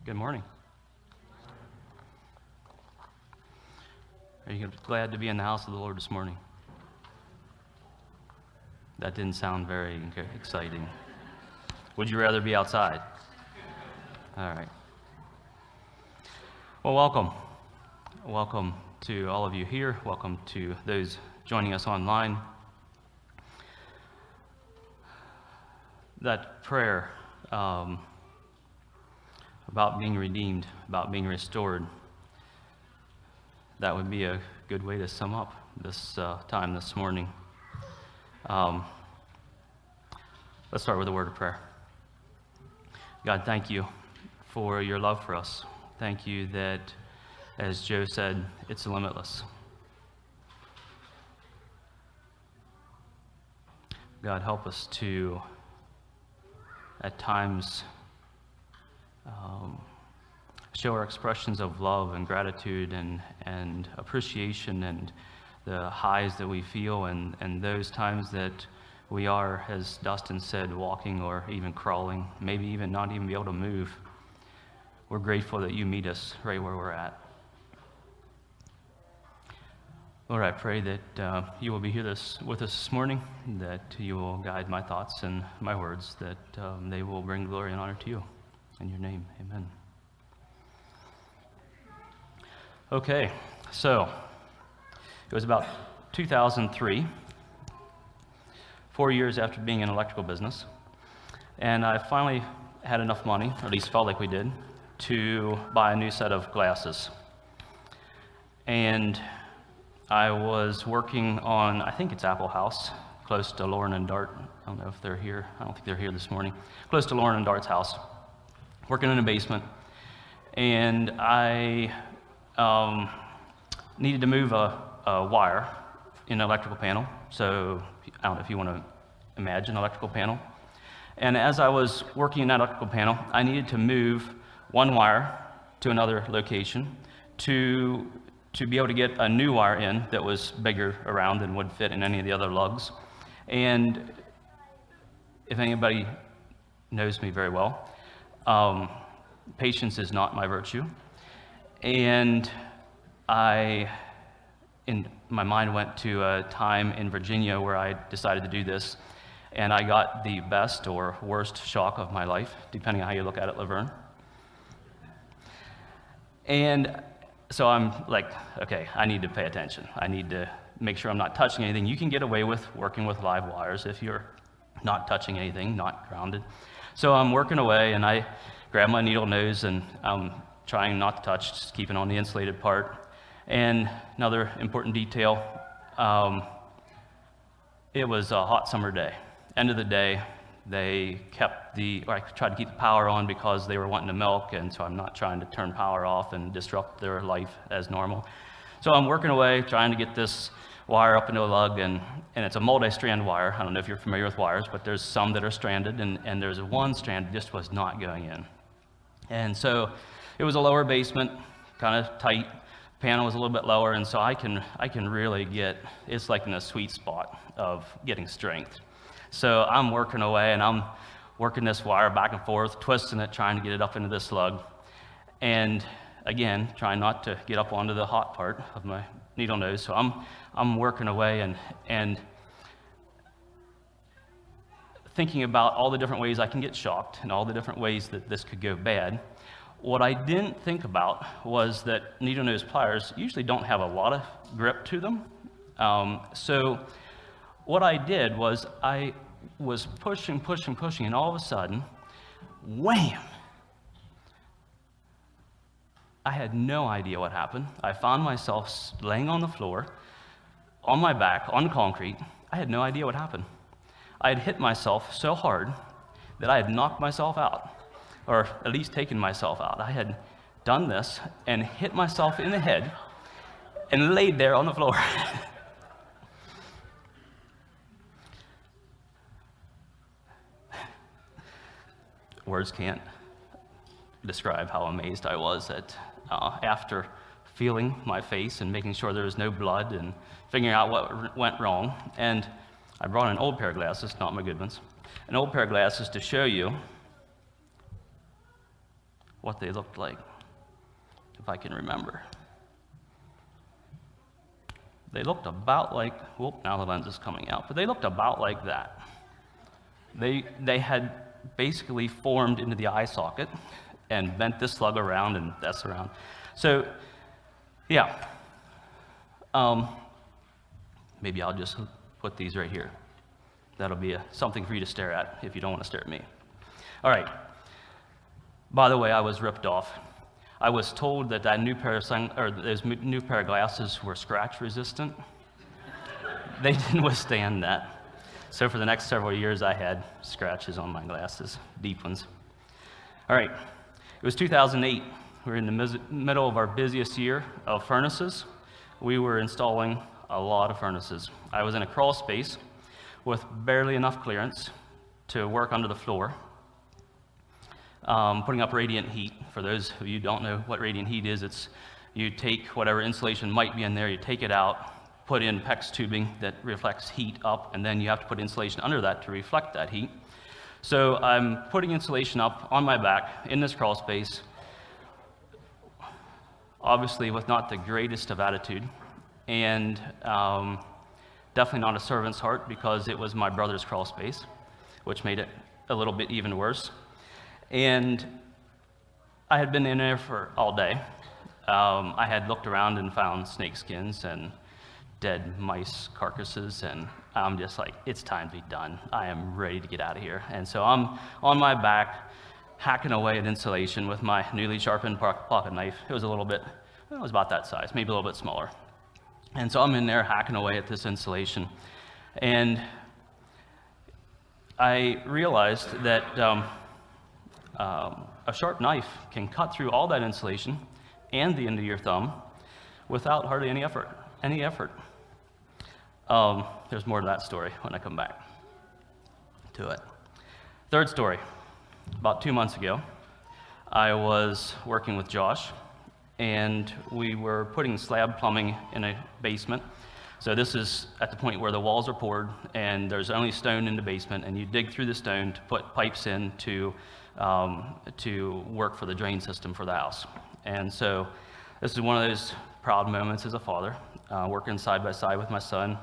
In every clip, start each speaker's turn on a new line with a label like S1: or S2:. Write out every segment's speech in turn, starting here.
S1: Good morning. Are you glad to be in the house of the Lord this morning? That didn't sound very exciting. Would you rather be outside? All right. Well, welcome. Welcome to all of you here. Welcome to those joining us online. That prayer about being redeemed, about being restored, that would be a good way to sum up this time this morning. Let's start with a word of prayer. God, thank you for your love for us. Thank you that, as Joe said, it's limitless. God, help us to, at times, show our expressions of love and gratitude and appreciation and the highs that we feel and those times that we are, as Dustin said, walking or even crawling, maybe even not even be able to move. We're grateful that you meet us right where we're at. Lord, I pray that you will be here with us this morning, that you will guide my thoughts and my words, that they will bring glory and honor to you. In your name, amen. Okay, so it was about 2003, 4 years after being in electrical business, and I finally had enough money, or at least felt like we did, to buy a new set of glasses. And I was working on, I think it's Apple House, close to Lauren and Dart. I don't know if they're here. I don't think they're here this morning. Close to Lauren and Dart's house, working in a basement. And I needed to move a wire in an electrical panel. So I don't know if you want to imagine an electrical panel. And as I was working in that electrical panel, I needed to move one wire to another location to be able to get a new wire in that was bigger around than would fit in any of the other lugs. And if anybody knows me very well, patience is not my virtue. And in my mind went to a time in Virginia where I decided to do this, and I got the best or worst shock of my life, depending on how you look at it, Laverne. And so I'm like, okay, I need to pay attention. I need to make sure I'm not touching anything. You can get away with working with live wires if you're not touching anything, not grounded. So I'm working away, and I grab my needle nose, and I'm trying not to touch, just keeping on the insulated part. And another important detail, it was a hot summer day. End of the day, I tried to keep the power on because they were wanting to milk, and so I'm not trying to turn power off and disrupt their life as normal. So I'm working away, trying to get this wire up into a lug, and it's a multi-strand wire. I don't know if you're familiar with wires, but there's some that are stranded, and there's one strand that just was not going in. And so it was a lower basement, kind of tight. Panel was a little bit lower, and so I can really get, it's like in a sweet spot of getting strength. So I'm working away, and I'm working this wire back and forth, twisting it, trying to get it up into this lug. And again, trying not to get up onto the hot part of my needle nose. So I'm working away and thinking about all the different ways I can get shocked and all the different ways that this could go bad. What I didn't think about was that needle nose pliers usually don't have a lot of grip to them. So what I did was I was pushing, and all of a sudden, wham! I had no idea what happened. I found myself laying on the floor, on my back, on concrete. I had no idea what happened. I had hit myself so hard that I had knocked myself out, or at least taken myself out. I had done this and hit myself in the head and laid there on the floor. Words can't describe how amazed I was at after feeling my face and making sure there was no blood and figuring out what went wrong. And I brought an old pair of glasses, not my good ones, an old pair of glasses to show you what they looked like, if I can remember. They looked about like, whoop, now the lens is coming out, but they looked about like that. They had basically formed into the eye socket and bent this slug around and that's around. So, yeah. Maybe I'll just put these right here. That'll be something for you to stare at if you don't want to stare at me. All right. By the way, I was ripped off. I was told that those new pair of glasses were scratch resistant. They didn't withstand that. So for the next several years, I had scratches on my glasses, deep ones. All right. It was 2008. We were in the middle of our busiest year of furnaces. We were installing a lot of furnaces. I was in a crawl space with barely enough clearance to work under the floor, putting up radiant heat. For those of you who don't know what radiant heat is, it's you take whatever insulation might be in there, you take it out, put in PEX tubing that reflects heat up, and then you have to put insulation under that to reflect that heat. So I'm putting insulation up on my back in this crawl space, obviously with not the greatest of attitude, and definitely not a servant's heart because it was my brother's crawl space, which made it a little bit even worse. And I had been in there for all day. I had looked around and found snake skins and dead mice carcasses, and I'm just like, it's time to be done. I am ready to get out of here. And so I'm on my back, hacking away at insulation with my newly sharpened pocket knife. It was about that size, maybe a little bit smaller. And so I'm in there hacking away at this insulation. And I realized that a sharp knife can cut through all that insulation and the end of your thumb without hardly any effort. There's more to that story when I come back to it. Third story. About 2 months ago, I was working with Josh, and we were putting slab plumbing in a basement. So this is at the point where the walls are poured, and there's only stone in the basement, and you dig through the stone to put pipes in to work for the drain system for the house. And so this is one of those proud moments as a father, working side by side with my son,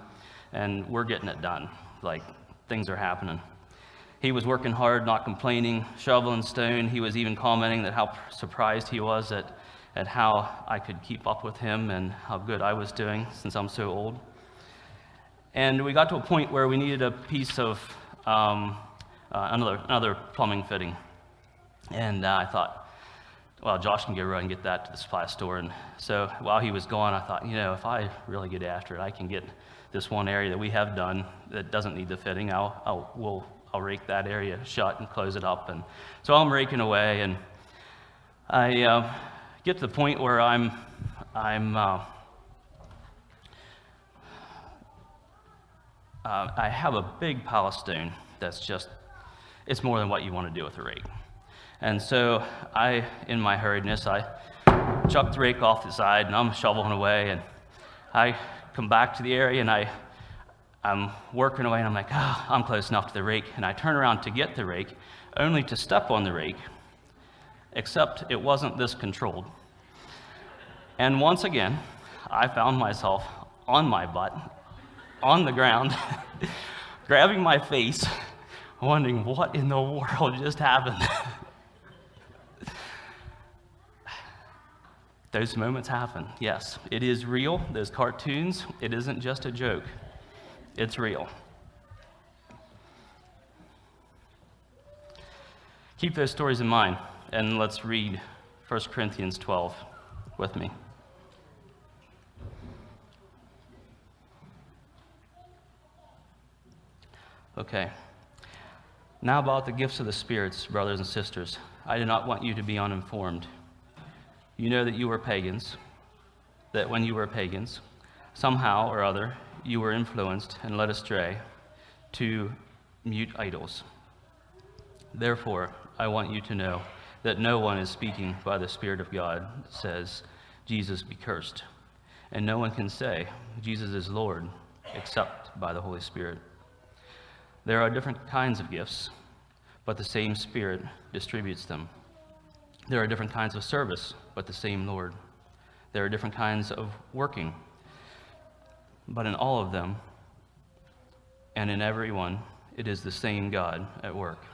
S1: and we're getting it done. Like, things are happening. He was working hard, not complaining, shoveling stone. He was even commenting that how surprised he was at how I could keep up with him and how good I was doing since I'm so old. And we got to a point where we needed a piece of another plumbing fitting. And I thought, well, Josh can go run and get that to the supply store. And so while he was gone, I thought, if I really get after it, I can get this one area that we have done that doesn't need the fitting. I'll rake that area shut and close it up. And so I'm raking away, and I get to the point where I have a big pile of stone that's it's more than what you want to do with a rake. And so in my hurriedness, I chucked the rake off the side, and I'm shoveling away, and I come back to the area, and I'm working away, and I'm like, I'm close enough to the rake, and I turn around to get the rake, only to step on the rake, except it wasn't this controlled. And once again, I found myself on my butt, on the ground, grabbing my face, wondering what in the world just happened. Those moments happen, yes. It is real. Those cartoons, it isn't just a joke. It's real. Keep those stories in mind, and let's read 1 Corinthians 12 with me. Okay. Now about the gifts of the spirits, brothers and sisters. I do not want you to be uninformed. You know that you were pagans, that when you were pagans, somehow or other, you were influenced and led astray to mute idols. Therefore, I want you to know that no one is speaking by the Spirit of God says, Jesus be cursed. And no one can say, Jesus is Lord, except by the Holy Spirit. There are different kinds of gifts, but the same Spirit distributes them. There are different kinds of service, but the same Lord. There are different kinds of working, but in all of them and in every one, it is the same God at work.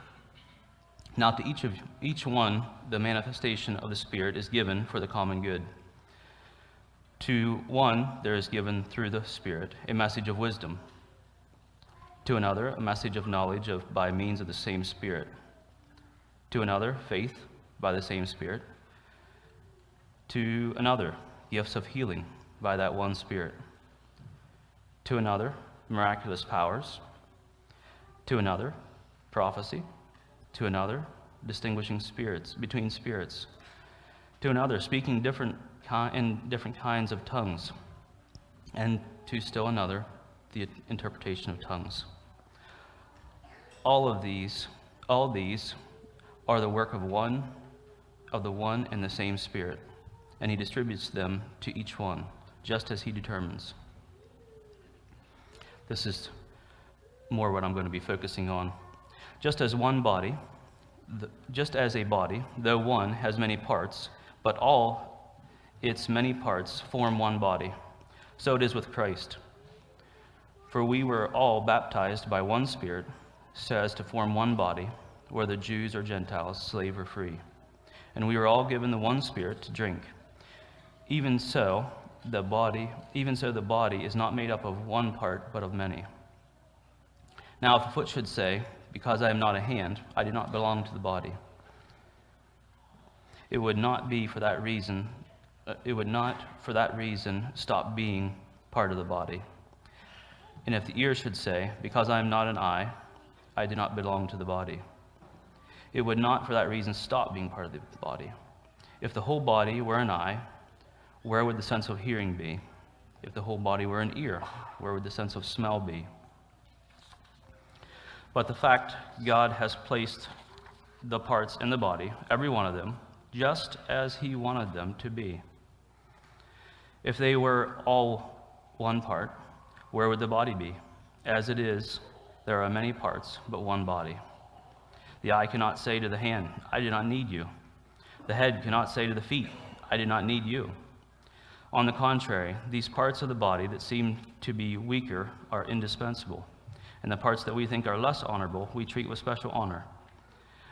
S1: Now to each one, the manifestation of the Spirit is given for the common good. To one, there is given through the Spirit a message of wisdom. To another, a message of knowledge by means of the same Spirit. To another, faith by the same Spirit. To another, gifts of healing by that one Spirit. To another, miraculous powers. To another, prophecy. To another, distinguishing spirits between spirits. To another, speaking in different kinds of tongues. And to still another, the interpretation of tongues. All these are the work of the one and the same Spirit, and he distributes them to each one, just as he determines. This is more what I'm going to be focusing on. Just as a body, though one, has many parts, but all its many parts form one body, so it is with Christ. For we were all baptized by one Spirit, so as to form one body, whether Jews or Gentiles, slave or free. And we were all given the one Spirit to drink. Even so the body is not made up of one part, but of many. Now if a foot should say, because I am not a hand, I do not belong to the body, it would not for that reason stop being part of the body. And if the ear should say, because I am not an eye, I do not belong to the body, it would not for that reason stop being part of the body. If the whole body were an eye, where would the sense of hearing be? If the whole body were an ear, where would the sense of smell be? But the fact God has placed the parts in the body, every one of them, just as he wanted them to be. If they were all one part, where would the body be? As it is, there are many parts, but one body. The eye cannot say to the hand, I do not need you. The head cannot say to the feet, I do not need you. On the contrary, these parts of the body that seem to be weaker are indispensable, and the parts that we think are less honorable we treat with special honor,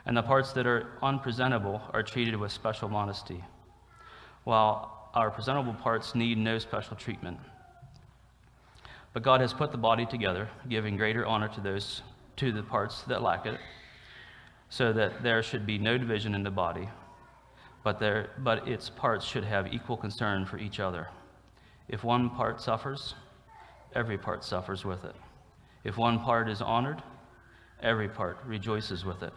S1: and the parts that are unpresentable are treated with special modesty, while our presentable parts need no special treatment. But God has put the body together, giving greater honor to the parts that lack it, so that there should be no division in the body, but its parts should have equal concern for each other. If one part suffers, every part suffers with it. If one part is honored, every part rejoices with it.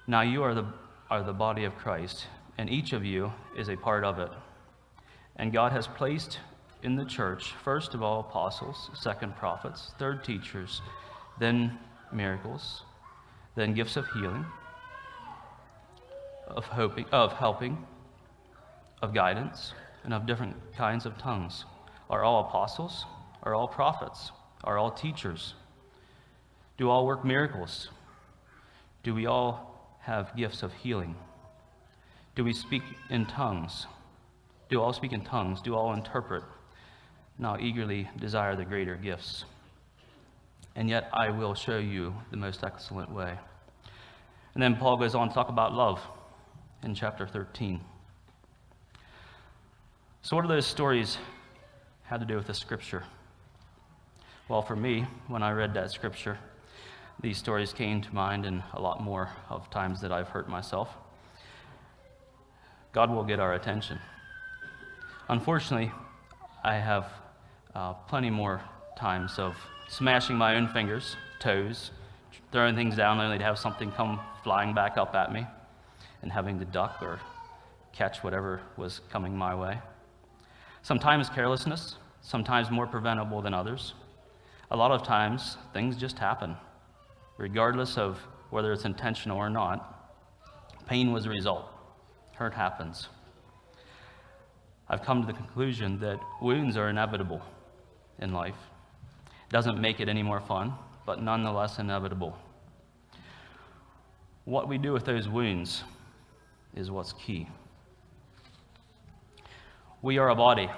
S1: Now you are the body of Christ, and each of you is a part of it. And God has placed in the church, first of all, apostles, second, prophets, third, teachers, then miracles, then gifts of healing, of helping, of guidance, and of different kinds of tongues. Are all apostles? Are all prophets? Are all teachers? Do all work miracles? Do we all have gifts of healing? Do we speak in tongues? Do all speak in tongues? Do all interpret? Now eagerly desire the greater gifts. And yet I will show you the most excellent way. And then Paul goes on to talk about love in chapter 13. So what do those stories have to do with the scripture? Well, for me, when I read that scripture, these stories came to mind, and a lot more of times that I've hurt myself. God will get our attention. Unfortunately, I have plenty more times of smashing my own fingers, toes, throwing things down only to have something come flying back up at me and having to duck or catch whatever was coming my way. Sometimes carelessness, sometimes more preventable than others. A lot of times, things just happen, regardless of whether it's intentional or not. Pain was a result. Hurt happens. I've come to the conclusion that wounds are inevitable in life. It doesn't make it any more fun, but nonetheless inevitable. What we do with those wounds is what's key. We are a body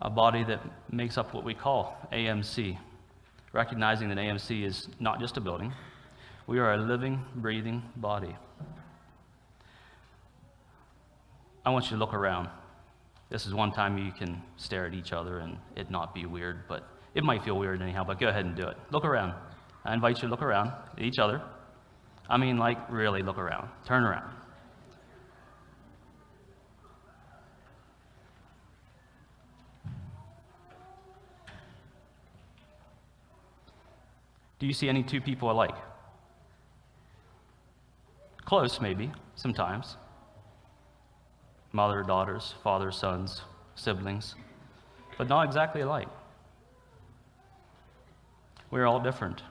S1: that makes up what we call AMC, recognizing that AMC is not just a building. We are a living, breathing body. I want you to look around. This is one time you can stare at each other and it not be weird, but it might feel weird anyhow, but go ahead and do it. Look around. I invite you to look around at each other. I mean, like, really look around. Turn around. Do you see any two people alike? Close, maybe, sometimes. Mother, daughters, father, sons, siblings, but not exactly alike. We are all different.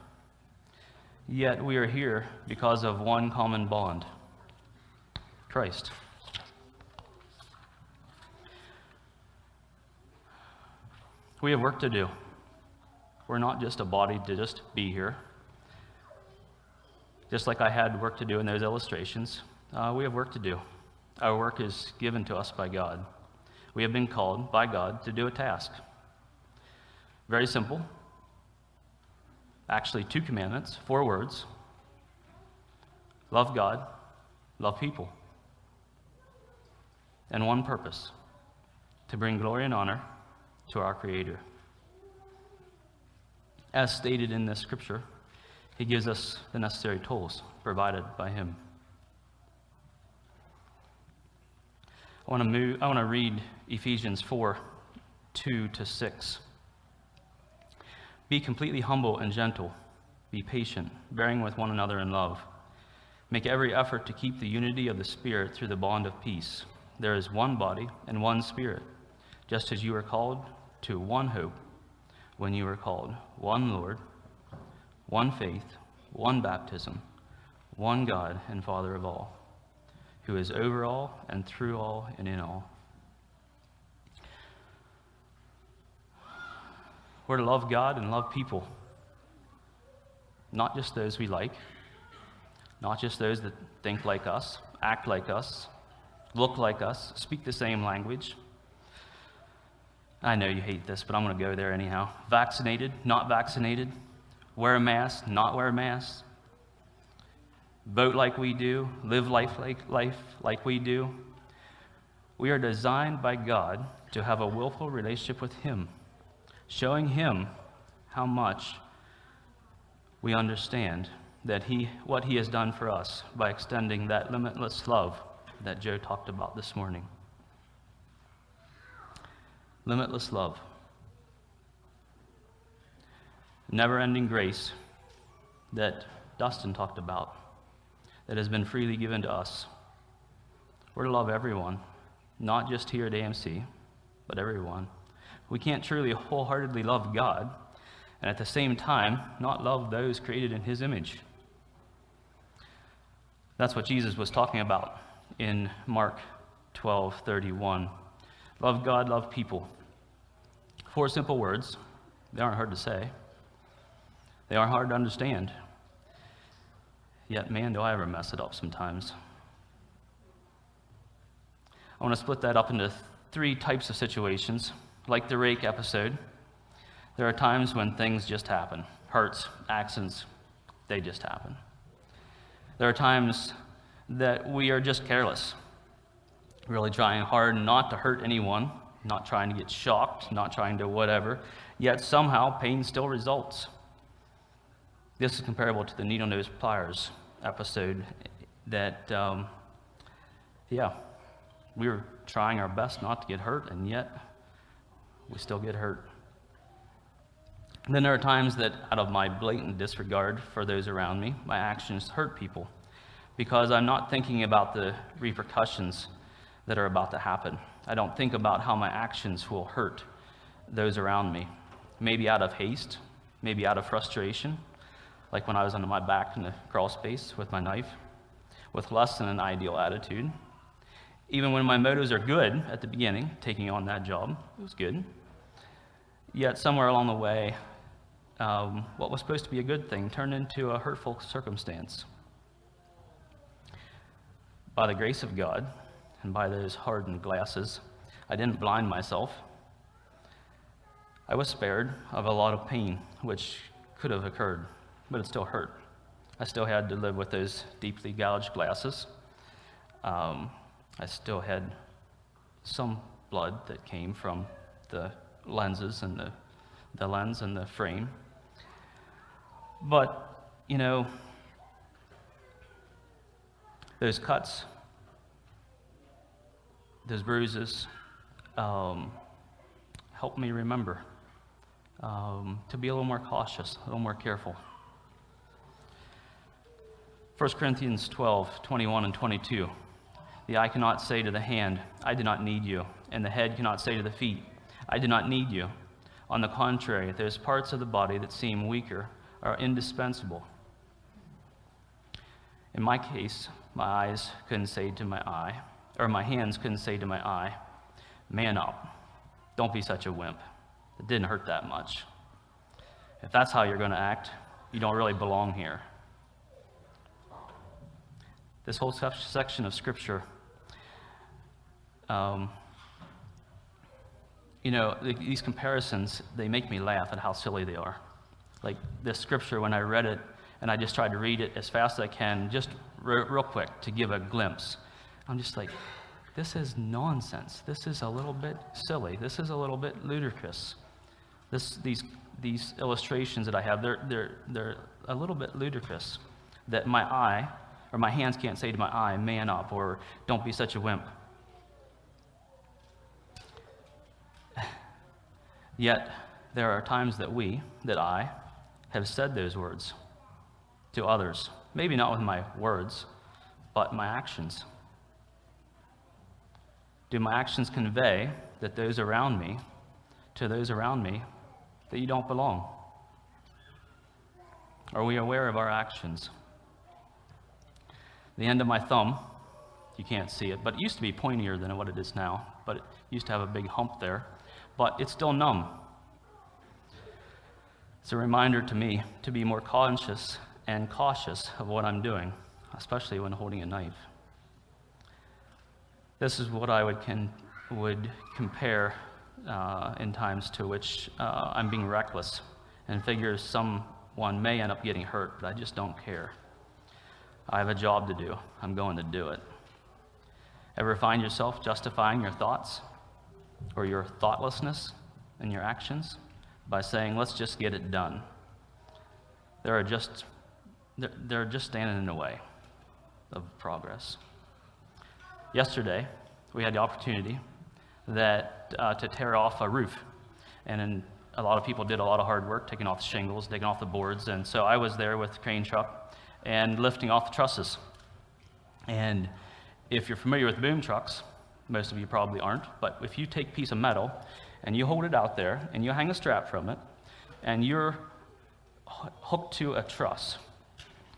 S1: Yet we are here because of one common bond, Christ. We have work to do. We're not just a body to just be here. Just like I had work to do in those illustrations, we have work to do. Our work is given to us by God. We have been called by God to do a task. Very simple. Actually, 2 commandments, 4 words. Love God, love people. And one purpose, to bring glory and honor to our Creator. As stated in this scripture, He gives us the necessary tools provided by Him. I want to read Ephesians 4:2-6. Be completely humble and gentle. Be patient, bearing with one another in love. Make every effort to keep the unity of the Spirit through the bond of peace. There is one body and one Spirit, just as you were called to one hope when you were called, one Lord, one faith, one baptism, one God and Father of all, who is over all and through all and in all. We're to love God and love people, not just those we like, not just those that think like us, act like us, look like us, speak the same language. I know you hate this, but I'm going to go there anyhow. Vaccinated, not vaccinated, wear a mask, not wear a mask, vote like we do, live life like we do. We are designed by God to have a willful relationship with Him, showing Him how much we understand that what He has done for us by extending that limitless love that Joe talked about this morning. Limitless love. Never-ending grace that Dustin talked about, that has been freely given to us. We're to love everyone, not just here at AMC, but everyone. We can't truly wholeheartedly love God and at the same time not love those created in His image. That's what Jesus was talking about in Mark 12:31. Love God, love people. 4 simple words. They aren't hard to say. They aren't hard to understand. Yet, man, do I ever mess it up sometimes. I want to split that up into 3 types of situations. Like the rake episode, there are times when things just happen. Hurts, accidents, they just happen. There are times that we are just careless, really trying hard not to hurt anyone, not trying to get shocked, not trying to whatever, yet somehow pain still results. This is comparable to the needle-nose pliers episode that, we were trying our best not to get hurt, and yet we still get hurt. And then there are times that, out of my blatant disregard for those around me, my actions hurt people because I'm not thinking about the repercussions that are about to happen. I don't think about how my actions will hurt those around me. Maybe out of haste, maybe out of frustration, like when I was on my back in the crawl space with my knife, with less than an ideal attitude. Even when my motives are good at the beginning, taking on that job, it was good. Yet somewhere along the way, what was supposed to be a good thing turned into a hurtful circumstance. By the grace of God and by those hardened glasses, I didn't blind myself. I was spared of a lot of pain, which could have occurred, but it still hurt. I still had to live with those deeply gouged glasses. I still had some blood that came from the lenses and the lens and the frame. But, those cuts, those bruises, helped me remember to be a little more cautious, a little more careful. 1 Corinthians 12, 21 and 22. The eye cannot say to the hand, I do not need you, and the head cannot say to the feet, I do not need you. On the contrary, those parts of the body that seem weaker are indispensable. In my case, my eyes couldn't say to my eye, or my hands couldn't say to my eye, man up, don't be such a wimp. It didn't hurt that much. If that's how you're going to act, you don't really belong here. This whole section of Scripture, these comparisons, they make me laugh at how silly they are. Like this Scripture, when I read it, and I just tried to read it as fast as I can, just real quick to give a glimpse, I'm just like, this is nonsense. This is a little bit silly. This is a little bit ludicrous. These illustrations that I have, they're a little bit ludicrous. That my eye, or my hands can't say to my eye, man up, or don't be such a wimp. Yet, there are times that I, have said those words to others. Maybe not with my words, but my actions. Do my actions convey that to those around me, that you don't belong? Are we aware of our actions? The end of my thumb, you can't see it, but it used to be pointier than what it is now, but it used to have a big hump there, but it's still numb. It's a reminder to me to be more conscious and cautious of what I'm doing, especially when holding a knife. This is what I would compare in times to which I'm being reckless and figure someone may end up getting hurt, but I just don't care. I have a job to do. I'm going to do it. Ever find yourself justifying your thoughts or your thoughtlessness in your actions by saying, let's just get it done? They're just standing in the way of progress. Yesterday, we had the opportunity to tear off a roof, and a lot of people did a lot of hard work, taking off the shingles, taking off the boards, and so I was there with the crane truck and lifting off the trusses. And if you're familiar with boom trucks, most of you probably aren't, but if you take a piece of metal and you hold it out there and you hang a strap from it and you're hooked to a truss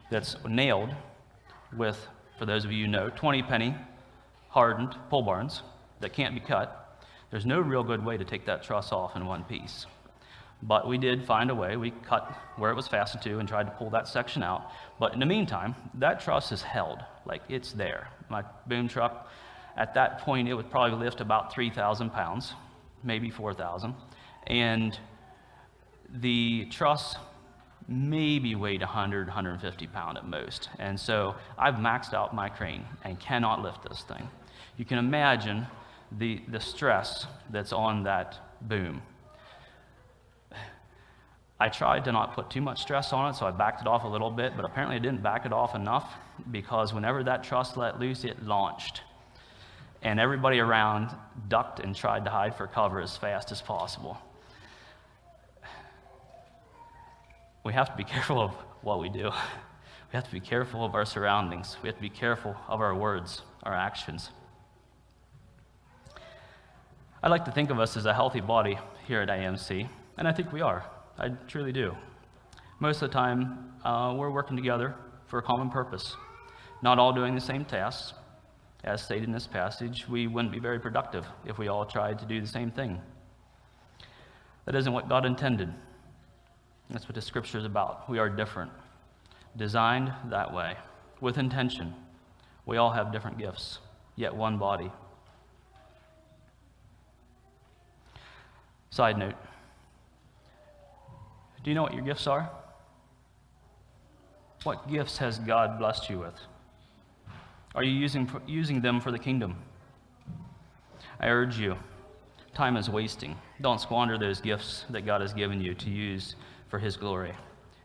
S1: that's nailed with, for those of you who know, 20-penny hardened pole barns that can't be cut, there's no real good way to take that truss off in one piece. But we did find a way. We cut where it was fastened to and tried to pull that section out. But in the meantime, that truss is held, like it's there. My boom truck, at that point, it would probably lift about 3,000 pounds, maybe 4,000. And the truss maybe weighed 100, 150 pounds at most. And so I've maxed out my crane and cannot lift this thing. You can imagine the stress that's on that boom. I tried to not put too much stress on it, so I backed it off a little bit, but apparently I didn't back it off enough, because whenever that truss let loose, it launched. And everybody around ducked and tried to hide for cover as fast as possible. We have to be careful of what we do. We have to be careful of our surroundings. We have to be careful of our words, our actions. I like to think of us as a healthy body here at AMC, and I think we are. I truly do. Most of the time, we're working together for a common purpose, not all doing the same tasks. As stated in this passage, we wouldn't be very productive if we all tried to do the same thing. That isn't what God intended. That's what the Scripture is about. We are different, designed that way, with intention, We all have different gifts, yet one body. Side note. Do you know what your gifts are? What gifts has God blessed you with? Are you using them for the kingdom? I urge you, time is wasting. Don't squander those gifts that God has given you to use for His glory.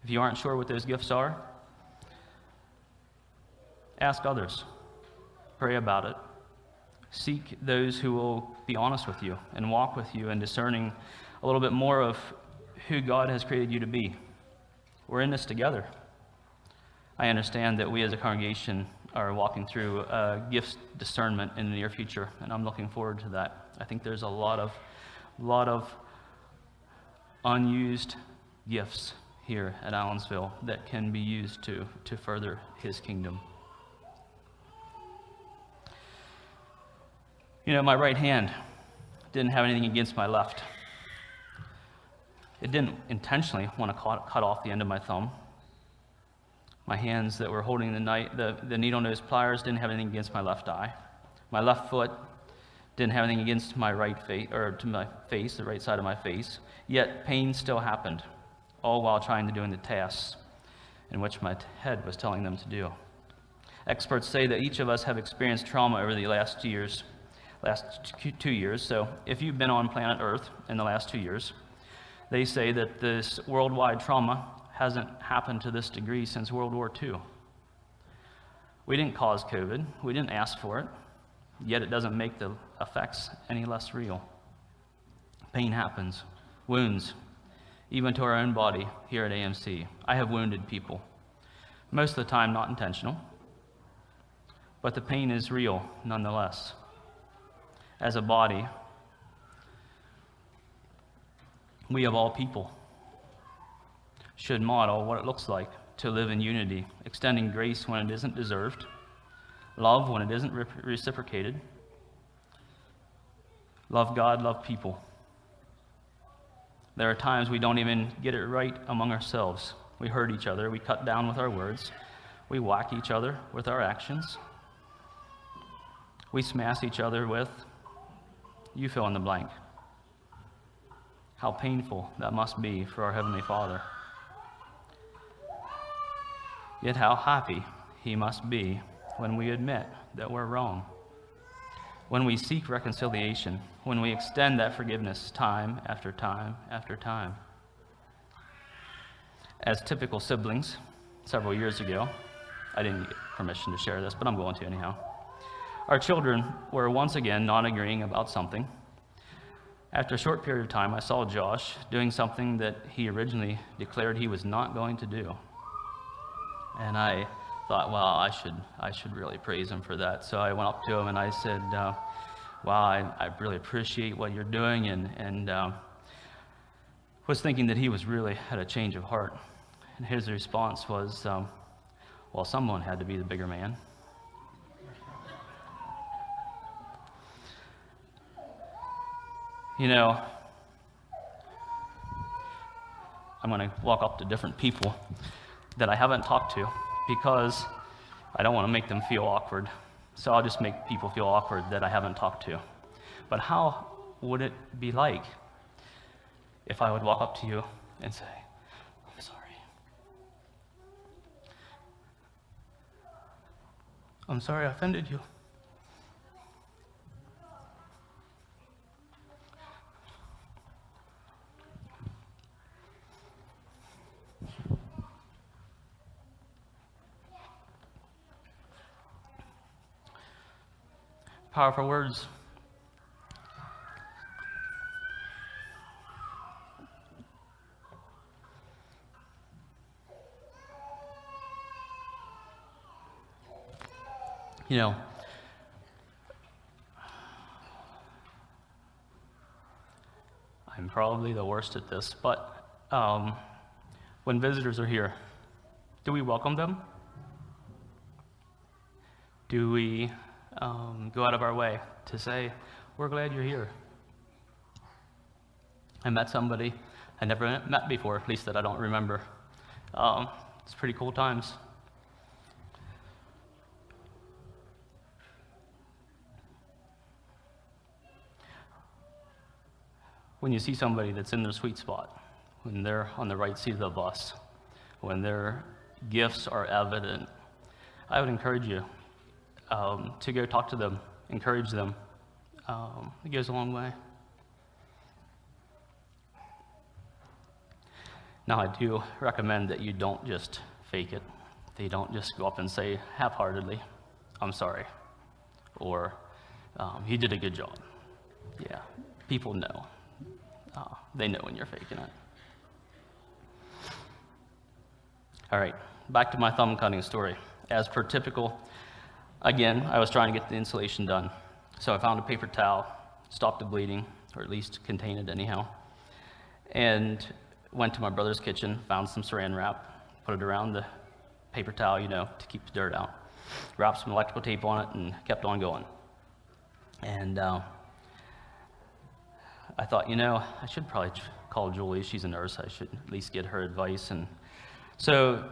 S1: If you aren't sure what those gifts are, ask others. Pray about it. Seek those who will be honest with you and walk with you in discerning a little bit more of who God has created you to be. We're in this together. I understand that we as a congregation are walking through gifts discernment in the near future, and I'm looking forward to that. I think there's a lot of unused gifts here at Allensville that can be used to further His kingdom. You know, my right hand didn't have anything against my left. It didn't intentionally want to cut off the end of my thumb. My hands that were holding the needle-nose pliers didn't have anything against my left eye. My left foot didn't have anything against my right face, or to my face, the right side of my face. Yet pain still happened, all while trying to do the tasks in which my head was telling them to do. Experts say that each of us have experienced trauma over the last 2 years. So if you've been on planet Earth in the last 2 years, they say that this worldwide trauma hasn't happened to this degree since World War II. We didn't cause COVID. We didn't ask for it. Yet it doesn't make the effects any less real. Pain happens. Wounds, even to our own body here at AMC. I have wounded people. Most of the time not intentional. But the pain is real nonetheless. As a body, we of all people should model what it looks like to live in unity, extending grace when it isn't deserved, love when it isn't reciprocated, love God, love people. There are times we don't even get it right among ourselves. We hurt each other, we cut down with our words, we whack each other with our actions, we smash each other with, you fill in the blank. How painful that must be for our Heavenly Father. Yet how happy He must be when we admit that we're wrong, when we seek reconciliation, when we extend that forgiveness time after time after time. As typical siblings, several years ago, I didn't get permission to share this, but I'm going to anyhow. Our children were once again not agreeing about something. After a short period of time, I saw Josh doing something that he originally declared he was not going to do. And I thought, well, I should really praise him for that. So I went up to him and I said, wow, I really appreciate what you're doing, and was thinking that he was really had a change of heart. And his response was, well, someone had to be the bigger man. You know, I'm going to walk up to different people that I haven't talked to because I don't want to make them feel awkward. So I'll just make people feel awkward that I haven't talked to. But how would it be like if I would walk up to you and say, I'm sorry. I'm sorry I offended you. Powerful words. You know, I'm probably the worst at this, but when visitors are here, do we welcome them? Do we go out of our way to say, we're glad you're here? I met somebody I never met before, at least that I don't remember. It's pretty cool times. when you see somebody that's in their sweet spot, when they're on the right seat of the bus, when their gifts are evident, I would encourage you to go talk to them, encourage them. It goes a long way. Now, I do recommend that you don't just fake it. That you don't just go up and say half-heartedly, "I'm sorry," or "You did a good job." Yeah, people know. They know when you're faking it. All right, back to my thumb cutting story. As per typical, again, I was trying to get the insulation done. So I found a paper towel, stopped the bleeding, or at least contain it anyhow, and went to my brother's kitchen, found some saran wrap, put it around the paper towel, to keep the dirt out. Wrapped some electrical tape on it and kept on going. And I thought, I should probably call Julie. She's a nurse. I should at least get her advice. And so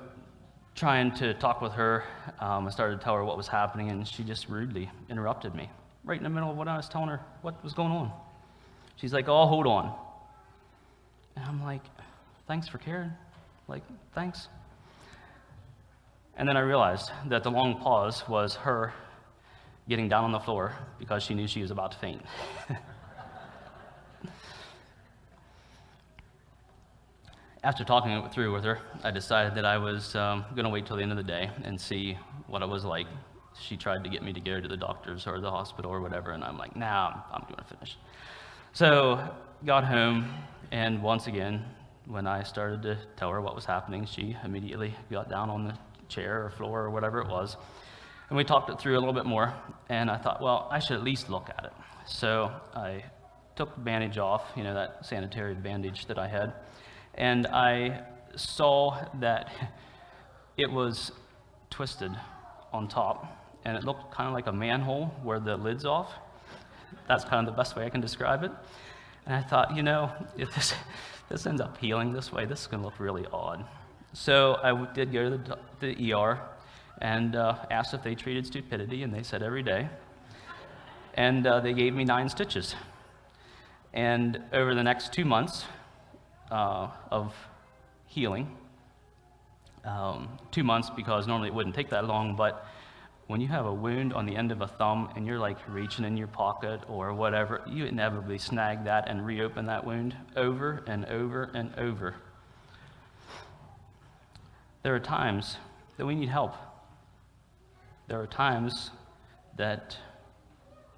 S1: trying to talk with her, I started to tell her what was happening, and she just rudely interrupted me right in the middle of what I was telling her what was going on. She's like, "Oh, hold on." And I'm like, "Thanks for caring. Thanks." And then I realized that the long pause was her getting down on the floor because she knew she was about to faint. After talking it through with her, I decided that I was going to wait till the end of the day and see what it was like. She tried to get me to go to the doctors or the hospital or whatever, and I'm like, "Nah, I'm going to finish." So got home, and once again, when I started to tell her what was happening, she immediately got down on the chair or floor or whatever it was, and we talked it through a little bit more, and I thought, well, I should at least look at it. So I took the bandage off, that sanitary bandage that I had, and I saw that it was twisted on top, and it looked kind of like a manhole where the lid's off. That's kind of the best way I can describe it. And I thought, if this ends up healing this way, this is going to look really odd. So I did go to the ER and asked if they treated stupidity, and they said every day. And they gave me 9 stitches. And over the next 2 months of healing, 2 months because normally it wouldn't take that long, but when you have a wound on the end of a thumb and you're reaching in your pocket or whatever, you inevitably snag that and reopen that wound over and over and over. There are times that we need help. There are times that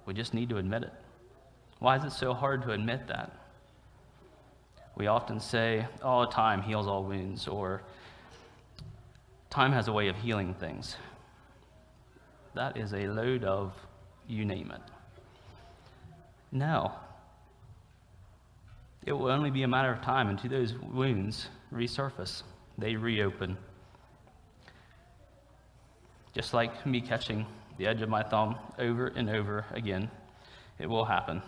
S1: we just need to admit it. Why is it so hard to admit that? We often say, "Oh, time heals all wounds," or "Time has a way of healing things." That is a load of you name it. No. It will only be a matter of time until those wounds resurface. They reopen. Just like me catching the edge of my thumb over and over again, it will happen.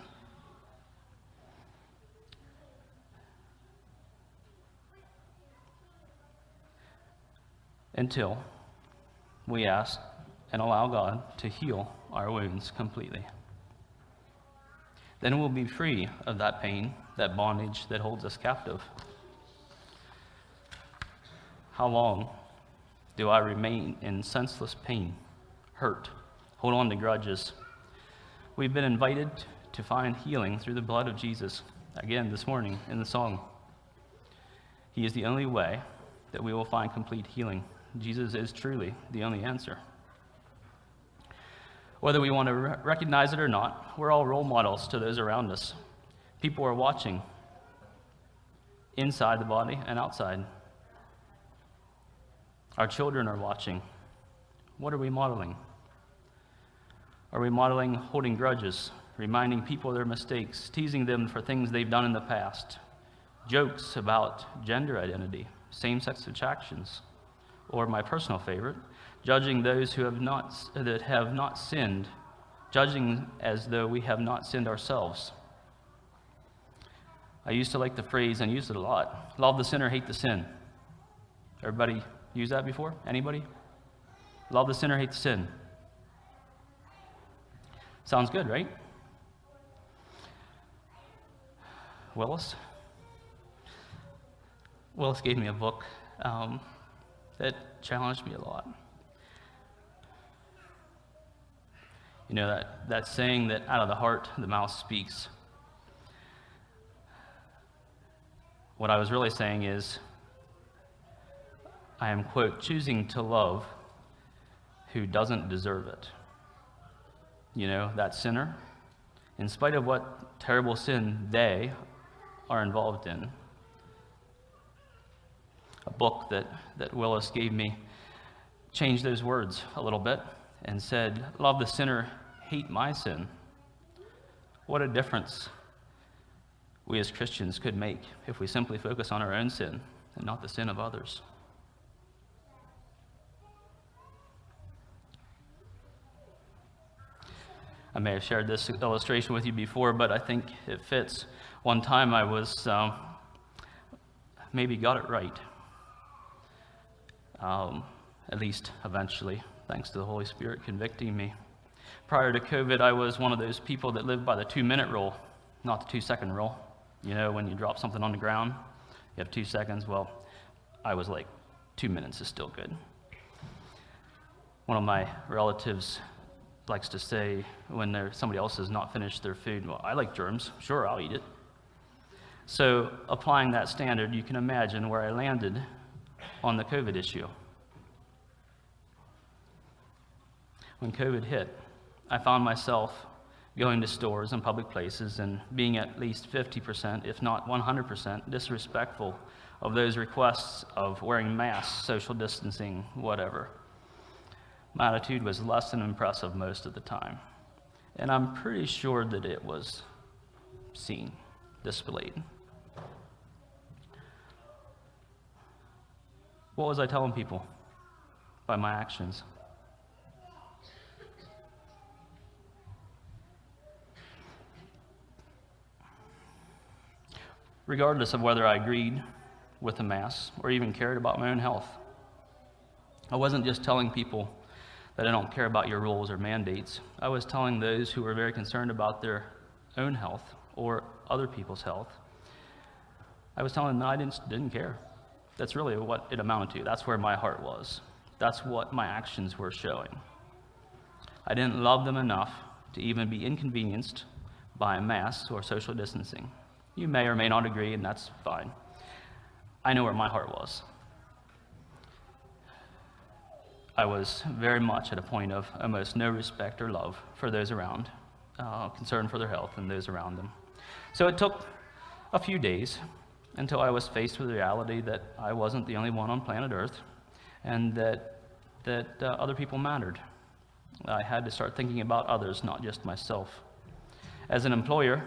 S1: Until we ask and allow God to heal our wounds completely. Then we'll be free of that pain, that bondage that holds us captive. How long do I remain in senseless pain, hurt, hold on to grudges? We've been invited to find healing through the blood of Jesus, again this morning in the song. He is the only way that we will find complete healing. Jesus is truly the only answer. Whether we want to recognize it or not, we're all role models to those around us. People are watching, inside the body and outside. Our children are watching. What are we modeling? Are we modeling holding grudges, reminding people of their mistakes, teasing them for things they've done in the past, jokes about gender identity, same-sex attractions, or my personal favorite, judging those who have not sinned, judging as though we have not sinned ourselves? I used to like the phrase and used it a lot: love the sinner, hate the sin. Everybody used that before? Anybody? Love the sinner, hate the sin. Sounds good, right? Willis. Willis gave me a book that challenged me a lot. You know, that saying that out of the heart, the mouth speaks. What I was really saying is, I am, quote, choosing to love who doesn't deserve it. You know, that sinner, in spite of what terrible sin they are involved in. A book that Willis gave me changed those words a little bit and said, love the sinner, hate my sin. What a difference we as Christians could make if we simply focus on our own sin and not the sin of others. I may have shared this illustration with you before, but I think it fits. One time I was, maybe got it right. At least eventually, thanks to the Holy Spirit convicting me. Prior to COVID, I was one of those people that lived by the 2-minute rule, not the 2-second rule. You know, when you drop something on the ground, you have 2 seconds. Well, I was like, 2 minutes is still good. One of my relatives likes to say when somebody else has not finished their food, well, I like germs, sure, I'll eat it. So applying that standard, you can imagine where I landed on the COVID issue. When COVID hit, I found myself going to stores and public places and being at least 50%, if not 100%, disrespectful of those requests of wearing masks, social distancing, whatever. My attitude was less than impressive most of the time. And I'm pretty sure that it was seen, displayed. What was I telling people by my actions? Regardless of whether I agreed with the masks or even cared about my own health, I wasn't just telling people that I don't care about your rules or mandates. I was telling those who were very concerned about their own health or other people's health. I was telling them that I didn't care. That's really what it amounted to. That's where my heart was. That's what my actions were showing. I didn't love them enough to even be inconvenienced by masks or social distancing. You may or may not agree, and that's fine. I know where my heart was. I was very much at a point of almost no respect or love for those around, concern for their health and those around them. So it took a few days until I was faced with the reality that I wasn't the only one on planet Earth and that other people mattered. I had to start thinking about others, not just myself. As an employer,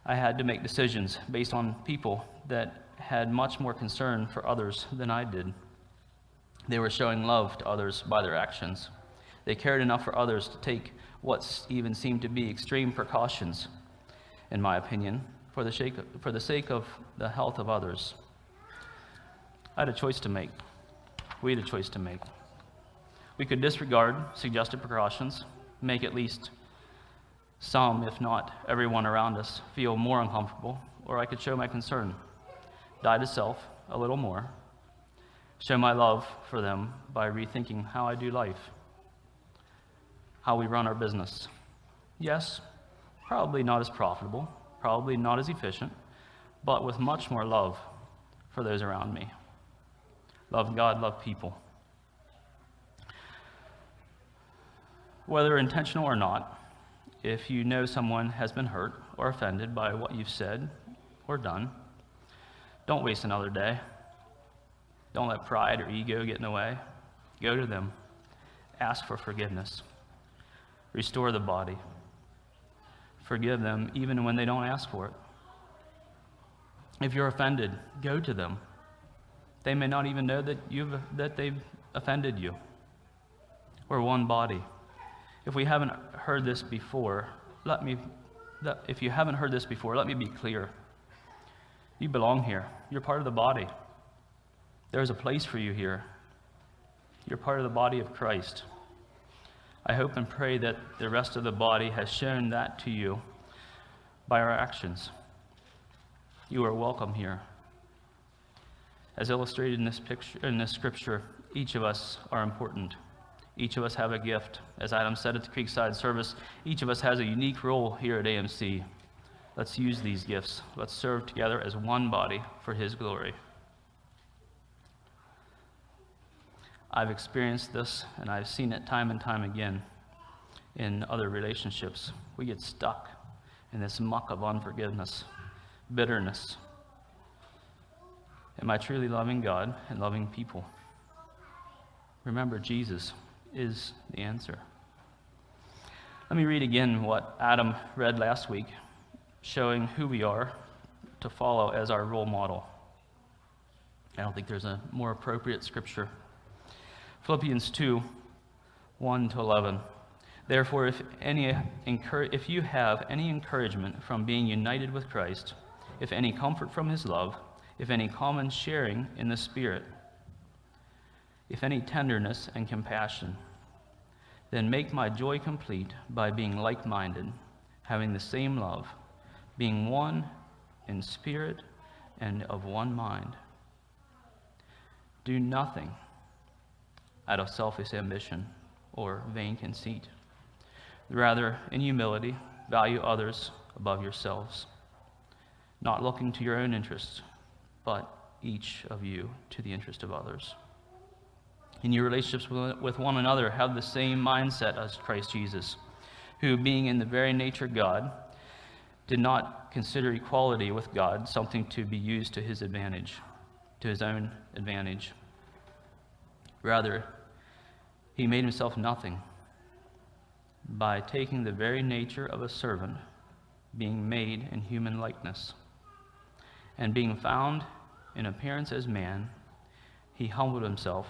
S1: I had to make decisions based on people that had much more concern for others than I did. They were showing love to others by their actions. They cared enough for others to take what even seemed to be extreme precautions, in my opinion, for the sake of the health of others. I had a choice to make. We had a choice to make. We could disregard suggested precautions, make at least some, if not everyone around us, feel more uncomfortable, or I could show my concern, die to self a little more, show my love for them by rethinking how I do life, how we run our business. Yes, probably not as profitable, probably not as efficient, but with much more love for those around me. Love God, love people. Whether intentional or not, if you know someone has been hurt or offended by what you've said or done, don't waste another day. Don't let pride or ego get in the way. Go to them. Ask for forgiveness. Restore the body. Forgive them even when they don't ask for it. If you're offended, go to them. They may not even know that they've offended you. We're one body. If we haven't heard this before, let me be clear. You belong here. You're part of the body. There's a place for you here. You're part of the body of Christ. I hope and pray that the rest of the body has shown that to you by our actions. You are welcome here. As illustrated in this scripture, each of us are important. Each of us have a gift. As Adam said at the Creekside service, each of us has a unique role here at AMC. Let's use these gifts. Let's serve together as one body for His glory. I've experienced this, and I've seen it time and time again in other relationships. We get stuck in this muck of unforgiveness, bitterness. Am I truly loving God and loving people? Remember, Jesus is the answer. Let me read again what Adam read last week, showing who we are to follow as our role model. I don't think there's a more appropriate scripture. Philippians 2, 1-11. Therefore, if you have any encouragement from being united with Christ, if any comfort from His love, if any common sharing in the Spirit, if any tenderness and compassion, then make my joy complete by being like-minded, having the same love, being one in spirit and of one mind. Do nothing out of selfish ambition or vain conceit. Rather, in humility, value others above yourselves, not looking to your own interests, but each of you to the interest of others. In your relationships with one another, have the same mindset as Christ Jesus, who, being in the very nature God, did not consider equality with God something to be used to His advantage, to His own advantage. Rather, He made Himself nothing by taking the very nature of a servant, being made in human likeness, and being found in appearance as man, He humbled Himself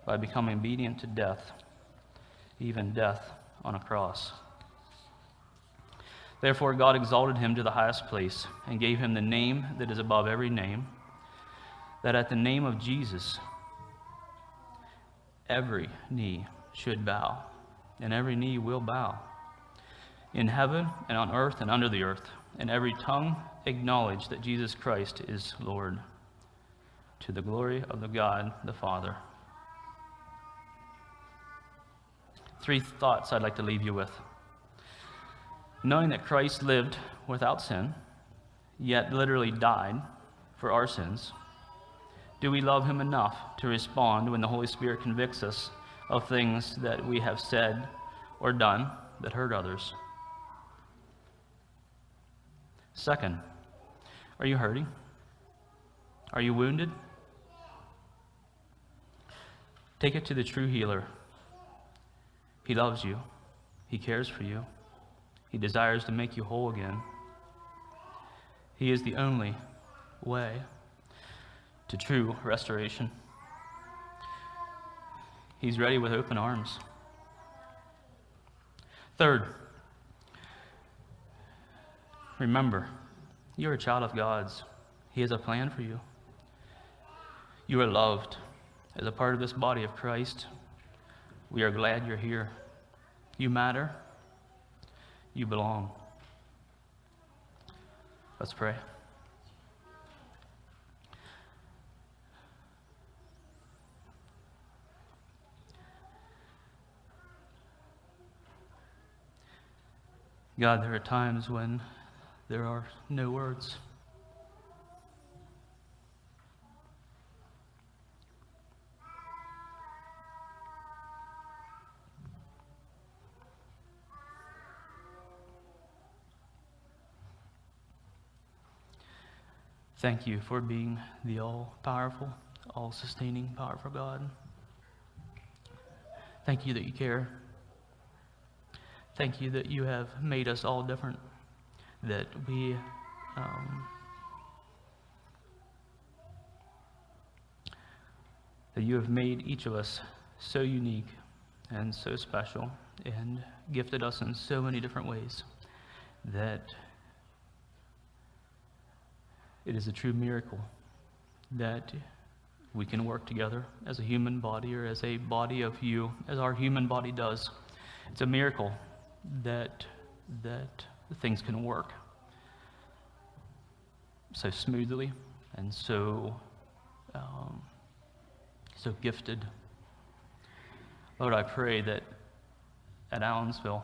S1: by becoming obedient to death, even death on a cross. Therefore God exalted Him to the highest place and gave Him the name that is above every name, that at the name of Jesus every knee should bow, and every knee will bow, in heaven and on earth and under the earth, and every tongue acknowledge that Jesus Christ is Lord, to the glory of the God the Father. 3 thoughts I'd like to leave you with. Knowing that Christ lived without sin, yet literally died for our sins, do we love Him enough to respond when the Holy Spirit convicts us of things that we have said or done that hurt others? Second, are you hurting? Are you wounded? Take it to the true healer. He loves you. He cares for you. He desires to make you whole again. He is the only way to true restoration. He's ready with open arms. Third, remember, you're a child of God's. He has a plan for you. You are loved as a part of this body of Christ. We are glad you're here. You matter. You belong. Let's pray. God, there are times when there are no words. Thank you for being the all-powerful, all-sustaining, powerful God. Thank you that you care. Thank you that you have made us all different, that we that you have made each of us so unique and so special and gifted us in so many different ways that it is a true miracle that we can work together as a human body, or as a body of you, as our human body does. It's a miracle that things can work. so smoothly and so gifted. Lord, I pray that at Allensville,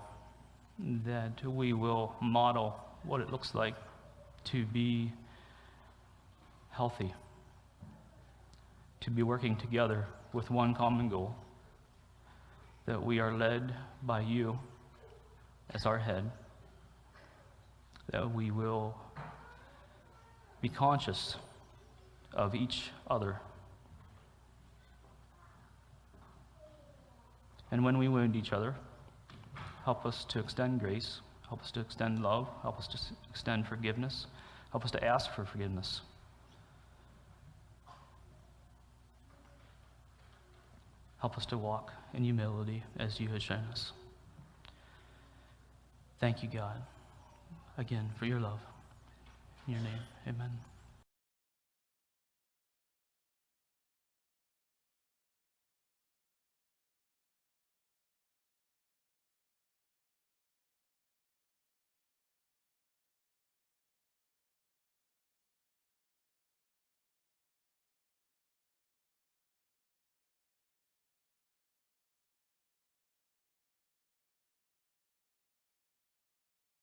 S1: that we will model what it looks like to be healthy, to be working together with one common goal, that we are led by you as our head, that we will be conscious of each other. And when we wound each other, help us to extend grace, help us to extend love, help us to extend forgiveness, help us to ask for forgiveness. Help us to walk in humility as you have shown us. Thank you, God, again, for your love. In your name, amen.